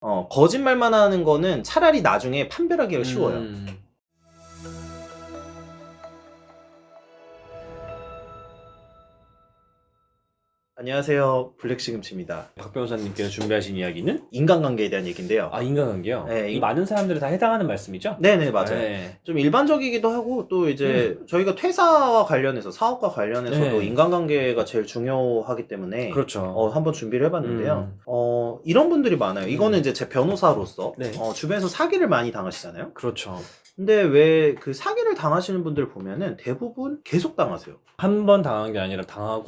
거짓말만 하는 거는 차라리 나중에 판별하기가 쉬워요. 안녕하세요. 블랙시금치입니다. 박 변호사님께서 준비하신 이야기는? 인간관계에 대한 얘기인데요. 아, 인간관계요? 네, 많은 사람들이 다 해당하는 말씀이죠? 네네, 맞아요. 네. 좀 일반적이기도 하고, 또 이제 저희가 퇴사와 관련해서, 사업과 관련해서도 네. 인간관계가 제일 중요하기 때문에 그렇죠. 한번 준비를 해봤는데요. 이런 분들이 많아요. 이거는 이제 제 변호사로서 네. 주변에서 사기를 많이 당하시잖아요. 그렇죠. 근데 왜 그 사기를 당하시는 분들 보면은 대부분 계속 당하세요. 한 번 당한 게 아니라 당하고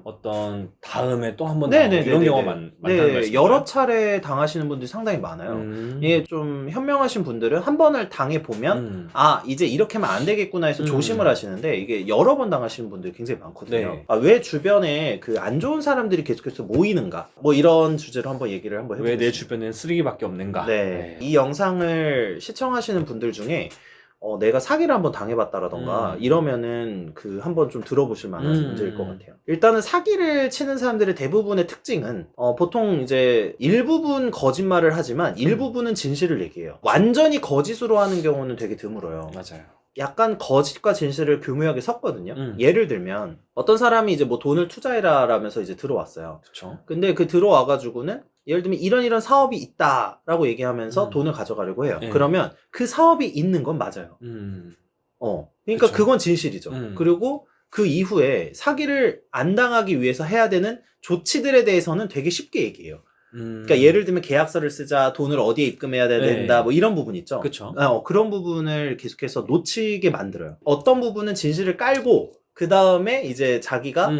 어떤 다음에 또 한 번 당하고 네네네네네. 이런 경우가 많다는 네, 말씀인가요? 여러 차례 당하시는 분들이 상당히 많아요. 이게 좀 현명하신 분들은 한 번을 당해 보면 이제 이렇게 하면 안 되겠구나 해서 조심을 하시는데, 이게 여러 번 당하시는 분들이 굉장히 많거든요. 네. 왜 주변에 그 안 좋은 사람들이 계속해서 모이는가, 뭐 이런 주제로 한번 얘기를 한번 왜 해보겠습니다. 내 주변엔 쓰레기밖에 없는가? 네. 이 영상을 시청하시는 분들 중에 내가 사기를 한번 당해봤다라던가 이러면은 그 한번 좀 들어보실 만한 문제일 것 같아요. 일단은 사기를 치는 사람들의 대부분의 특징은 보통 이제 일부분 거짓말을 하지만 일부분은 진실을 얘기해요. 완전히 거짓으로 하는 경우는 되게 드물어요. 맞아요. 약간 거짓과 진실을 교묘하게 섞거든요. 예를 들면 어떤 사람이 이제 뭐 돈을 투자해라 라면서 이제 들어왔어요. 그렇죠. 근데 그 들어와가지고는 예를 들면 이런 사업이 있다라고 얘기하면서 돈을 가져가려고 해요. 네. 그러면 그 사업이 있는 건 맞아요. 그러니까 그쵸. 그건 진실이죠. 그리고 그 이후에 사기를 안 당하기 위해서 해야 되는 조치들에 대해서는 되게 쉽게 얘기해요. 그러니까 예를 들면 계약서를 쓰자, 돈을 어디에 입금해야 된다, 뭐 이런 부분 있죠. 그쵸. 그런 부분을 계속해서 놓치게 만들어요. 어떤 부분은 진실을 깔고 그 다음에 이제 자기가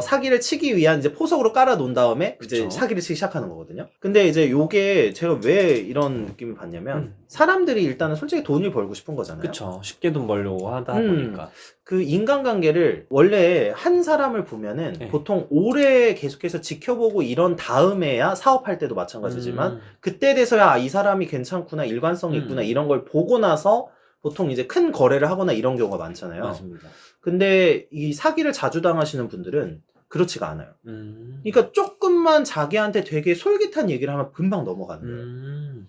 사기를 치기 위한 이제 포석으로 깔아 놓은 다음에 이제 그쵸. 사기를 치기 시작하는 거거든요. 근데 이제 요게 제가 왜 이런 느낌을 받냐면 사람들이 일단은 솔직히 돈을 벌고 싶은 거잖아요. 그쵸. 쉽게 돈 벌려고 하다 보니까. 그 인간관계를 원래 한 사람을 보면은 보통 오래 계속해서 지켜보고 이런 다음에야 사업할 때도 마찬가지지만 그때 돼서야 이 사람이 괜찮구나, 일관성이 있구나 이런 걸 보고 나서 보통 이제 큰 거래를 하거나 이런 경우가 많잖아요. 맞습니다. 근데 이 사기를 자주 당하시는 분들은 그렇지가 않아요. 그러니까 조금만 자기한테 되게 솔깃한 얘기를 하면 금방 넘어가는 거예요.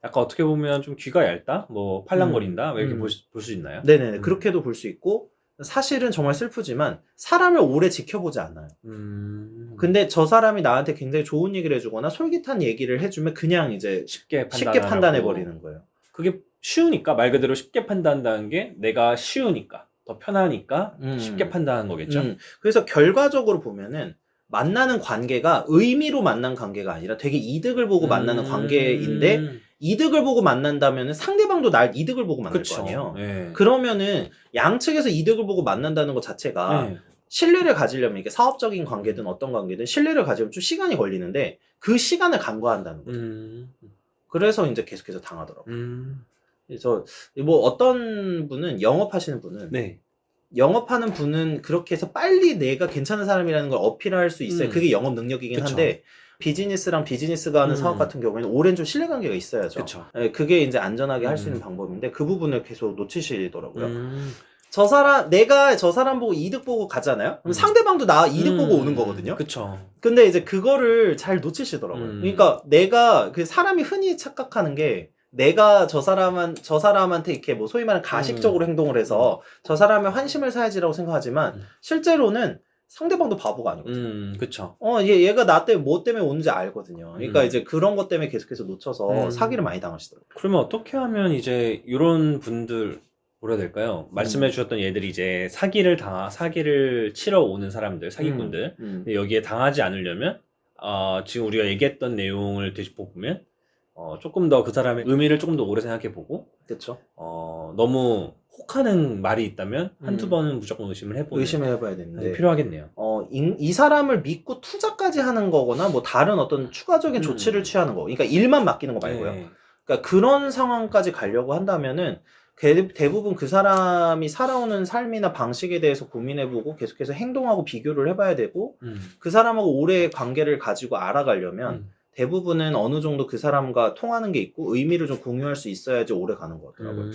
약간 어떻게 보면 좀 귀가 얇다? 뭐 팔랑거린다? 왜 이렇게 볼 수 있나요? 네네. 그렇게도 볼 수 있고, 사실은 정말 슬프지만 사람을 오래 지켜보지 않아요. 근데 저 사람이 나한테 굉장히 좋은 얘기를 해주거나 솔깃한 얘기를 해주면 그냥 이제 쉽게 판단해버리는 거예요. 그게 쉬우니까, 말 그대로 쉽게 판단한다는 게 내가 쉬우니까, 더 편하니까 쉽게 판단하는 거겠죠? 그래서 결과적으로 보면은 만나는 관계가 의미로 만난 관계가 아니라 되게 이득을 보고 만나는 관계인데, 이득을 보고 만난다면은 상대방도 날 이득을 보고 만날 거 아니에요. 그러면은 양측에서 이득을 보고 만난다는 것 자체가 신뢰를 가지려면, 이게 사업적인 관계든 어떤 관계든 신뢰를 가지려면 좀 시간이 걸리는데 그 시간을 간과한다는 거죠. 그래서 이제 계속해서 당하더라고요. 그래서 뭐 어떤 분은 영업하시는 분은 영업하는 분은 그렇게 해서 빨리 내가 괜찮은 사람이라는 걸 어필할 수 있어요. 그게 영업 능력이긴 한데, 비즈니스랑 비즈니스가 하는 사업 같은 경우에는 오랜 좀 신뢰관계가 있어야죠. 그쵸. 그게 이제 안전하게 할 수 있는 방법인데 그 부분을 계속 놓치시더라고요. 저 사람, 내가 저 사람 보고 이득 보고 가잖아요? 그럼 상대방도 나 이득 보고 오는 거거든요? 그쵸. 근데 이제 그거를 잘 놓치시더라고요. 그러니까 내가, 그 사람이 흔히 착각하는 게, 내가 저 사람한테 이렇게 뭐 소위 말하는 가식적으로 행동을 해서 저 사람의 환심을 사야지라고 생각하지만 실제로는 상대방도 바보가 아니거든요. 그쵸. 얘가 나 때문에 뭐 때문에 오는지 알거든요. 그러니까 이제 그런 것 때문에 계속해서 놓쳐서 사기를 많이 당하시더라고요. 그러면 어떻게 하면 이제 이런 분들, 뭐라 해야 될까요? 말씀해 주셨던 얘들이 이제 사기를 치러 오는 사람들, 사기꾼들. 근데 여기에 당하지 않으려면, 지금 우리가 얘기했던 내용을 되짚어보면, 조금 더 그 사람의 의미를 조금 더 오래 생각해보고, 그쵸? 너무 혹하는 말이 있다면 한두 번은 무조건 의심을 해봐야 되는데 필요하겠네요. 이 사람을 믿고 투자까지 하는 거거나 뭐 다른 어떤 추가적인 조치를 취하는 거, 그러니까 일만 맡기는 거 말고요. 그러니까 그런 상황까지 가려고 한다면은 대부분 그 사람이 살아오는 삶이나 방식에 대해서 고민해보고 계속해서 행동하고 비교를 해봐야 되고, 그 사람하고 오래 관계를 가지고 알아가려면 대부분은 어느 정도 그 사람과 통하는 게 있고 의미를 좀 공유할 수 있어야지 오래 가는 것 같더라고요.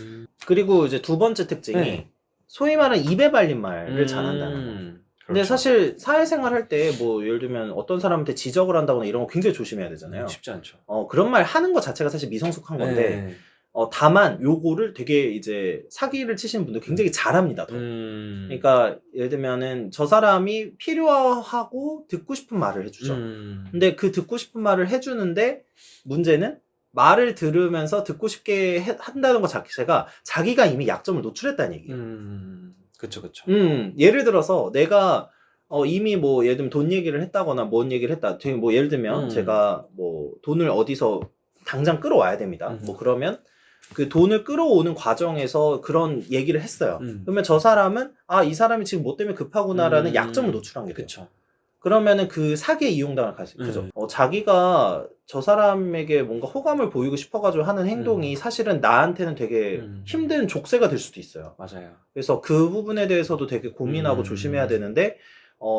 그리고 이제 두 번째 특징이 소위 말하는 입에 발린 말을 잘한다는 거. 근데 그렇죠. 사실 사회생활 할 때 뭐 예를 들면 어떤 사람한테 지적을 한다거나 이런 거 굉장히 조심해야 되잖아요. 쉽지 않죠. 그런 말 하는 것 자체가 사실 미성숙한 건데 네. 다만 요거를 되게 이제 사기를 치시는 분들 굉장히 잘합니다. 더. 그러니까 예를 들면은 저 사람이 필요하고 듣고 싶은 말을 해주죠. 근데 그 듣고 싶은 말을 해주는데 문제는 말을 들으면서 듣고 싶게 한다는 것 자체가 자기가 이미 약점을 노출했다는 얘기예요. 그쵸, 그쵸. 예를 들어서 내가 이미 뭐 예를 들면 돈 얘기를 했다거나 뭔 얘기를 했다. 되게 뭐 예를 들면 제가 뭐 돈을 어디서 당장 끌어와야 됩니다. 뭐 그러면 그 돈을 끌어오는 과정에서 그런 얘기를 했어요. 그러면 저 사람은 이 사람이 지금 뭐 때문에 급하구나라는 약점을 노출한 게 돼요. 그쵸. 그러면은 그 사기에 이용당할 가능성이 크죠. 자기가 저 사람에게 뭔가 호감을 보이고 싶어가지고 하는 행동이 사실은 나한테는 되게 힘든 족쇄가 될 수도 있어요. 맞아요. 그래서 그 부분에 대해서도 되게 고민하고 조심해야 되는데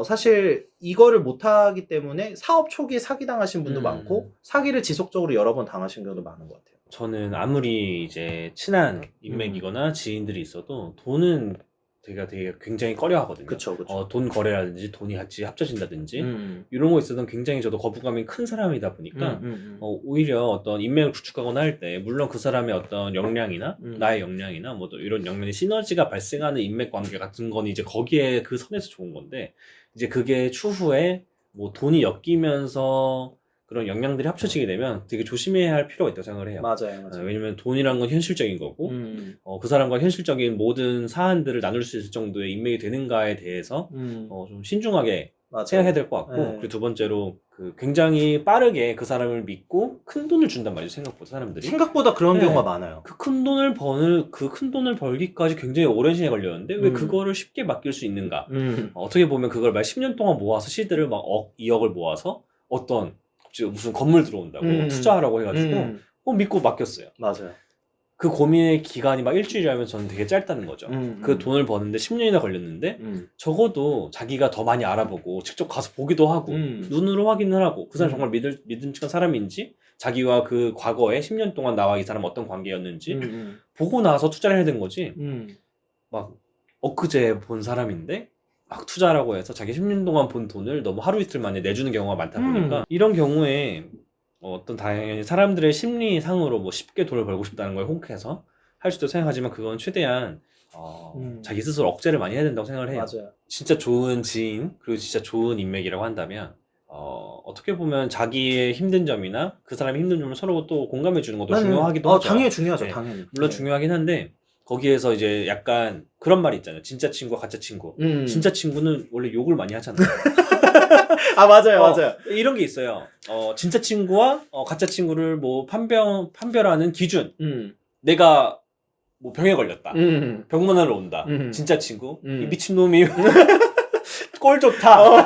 사실 이거를 못하기 때문에 사업 초기에 사기당하신 분도 많고 사기를 지속적으로 여러 번 당하신 경우도 많은 것 같아요. 저는 아무리 이제 친한 인맥이거나 지인들이 있어도 돈은 되게 굉장히 꺼려 하거든요. 그쵸. 돈 거래라든지 돈이 같이 합쳐진다든지 이런 거 있어도 굉장히 저도 거부감이 큰 사람이다 보니까 오히려 어떤 인맥을 구축하거나 할 때 물론 그 사람의 어떤 역량이나 나의 역량이나 뭐 또 이런 역량의 시너지가 발생하는 인맥 관계 같은 건 이제 거기에 그 선에서 좋은 건데 이제 그게 추후에 뭐 돈이 엮이면서 그런 역량들이 합쳐지게 되면 되게 조심해야 할 필요가 있다고 생각을 해요. 맞아요. 왜냐면 돈이란 건 현실적인 거고 그 사람과 현실적인 모든 사안들을 나눌 수 있을 정도의 인맥이 되는가에 대해서 좀 신중하게 생각해야 될 것 같고 그리고 두 번째로 그 굉장히 빠르게 그 사람을 믿고 큰 돈을 준단 말이죠. 생각보다 그런 경우가 많아요. 그 큰 돈을 벌기까지 굉장히 오랜 시간이 걸렸는데 왜 그거를 쉽게 맡길 수 있는가? 어떻게 보면 그걸 막 10년 동안 모아서 시드를 막 2억을 모아서 어떤 무슨 건물 들어온다고 투자하라고 해가지고 믿고 맡겼어요. 맞아요. 그 고민의 기간이 막 일주일이라면 저는 되게 짧다는 거죠. 그 돈을 버는데 10년이나 걸렸는데 적어도 자기가 더 많이 알아보고 직접 가서 보기도 하고 눈으로 확인을 하고 그 사람이 정말 믿음직한 사람인지 자기와 그 과거에 10년 동안 나와 이 사람 어떤 관계였는지 보고 나서 투자를 해야 되는 거지. 막 엊그제 본 사람인데 막 투자라고 해서 자기 10년 동안 본 돈을 너무 하루 이틀 만에 내주는 경우가 많다 보니까 이런 경우에 어떤 당연히 사람들의 심리상으로 뭐 쉽게 돈을 벌고 싶다는 걸 혹해서 할 수도 생각하지만 그건 최대한 자기 스스로 억제를 많이 해야 된다고 생각을 해요. 맞아요. 진짜 좋은 지인 그리고 진짜 좋은 인맥이라고 한다면 어떻게 보면 자기의 힘든 점이나 그 사람의 힘든 점을 서로 또 공감해 주는 것도 중요하기도 하죠. 당연히 중요하죠. 네. 당연히. 물론 중요하긴 한데 거기에서 이제 약간 그런 말이 있잖아요. 진짜 친구와 가짜 친구. 진짜 친구는 원래 욕을 많이 하잖아요. 맞아요. 이런 게 있어요. 진짜 친구와 가짜 친구를 뭐 판별하는 기준. 내가 뭐 병에 걸렸다. 병문안으로 온다. 진짜 친구. 이 미친놈이 꼴 좋다.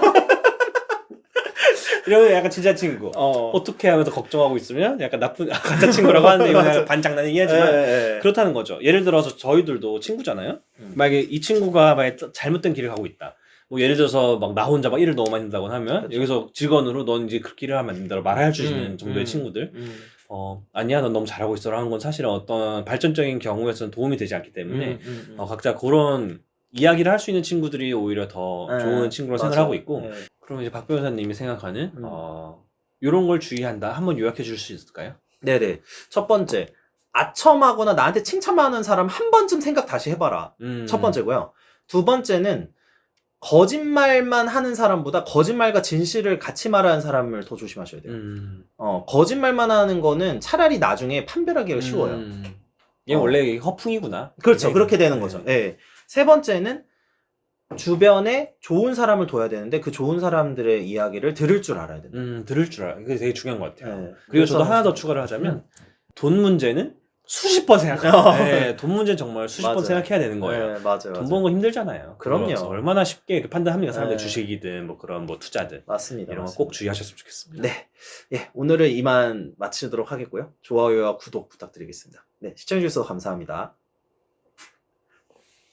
이러면 약간 진짜 친구. 어떻게 하면서 걱정하고 있으면 약간 나쁜 가짜 친구라고 하는데 이건 반장난이긴 하지만 그렇다는 거죠. 예를 들어서 저희들도 친구잖아요. 만약에 이 친구가 만약에 잘못된 길을 가고 있다. 뭐 예를 들어서 막 나 혼자 막 일을 너무 많이 한다고 하면 그렇죠. 여기서 직원으로 넌 이제 그렇게 일을 하면 안 된다고 말할 수 있는 정도의 친구들 아니야 넌 너무 잘하고 있어 라는 건 사실은 어떤 발전적인 경우에서는 도움이 되지 않기 때문에 각자 그런 이야기를 할 수 있는 친구들이 오히려 더 좋은 친구로 생각하고 있고 그럼 이제 박 변호사님이 생각하는 이런 걸 주의한다 한번 요약해 줄 수 있을까요? 네네. 첫 번째 아첨하거나 나한테 칭찬하는 사람 한 번쯤 생각 다시 해봐라. 첫 번째고요. 두 번째는 거짓말만 하는 사람보다 거짓말과 진실을 같이 말하는 사람을 더 조심하셔야 돼요. 거짓말만 하는 거는 차라리 나중에 판별하기가 쉬워요. 얘 원래 허풍이구나. 그렇죠. 그렇게 되는 거죠. 네. 세 번째는 주변에 좋은 사람을 둬야 되는데 그 좋은 사람들의 이야기를 들을 줄 알아야 된다. 들을 줄 알아요. 그게 되게 중요한 것 같아요. 네. 그리고 저도 하나 더 추가를 하자면 돈 문제는 수십 번 생각해요. 돈 문제는 정말 수십 번 생각해야 되는 거예요. 맞아요. 돈 버는 거 힘들잖아요. 그럼요. 얼마나 쉽게 판단합니까? 사람들 주식이든 뭐 그런 뭐 투자든. 맞습니다. 이런 거 꼭 주의하셨으면 좋겠습니다. 네. 예, 오늘은 이만 마치도록 하겠고요. 좋아요와 구독 부탁드리겠습니다. 네, 시청해주셔서 감사합니다.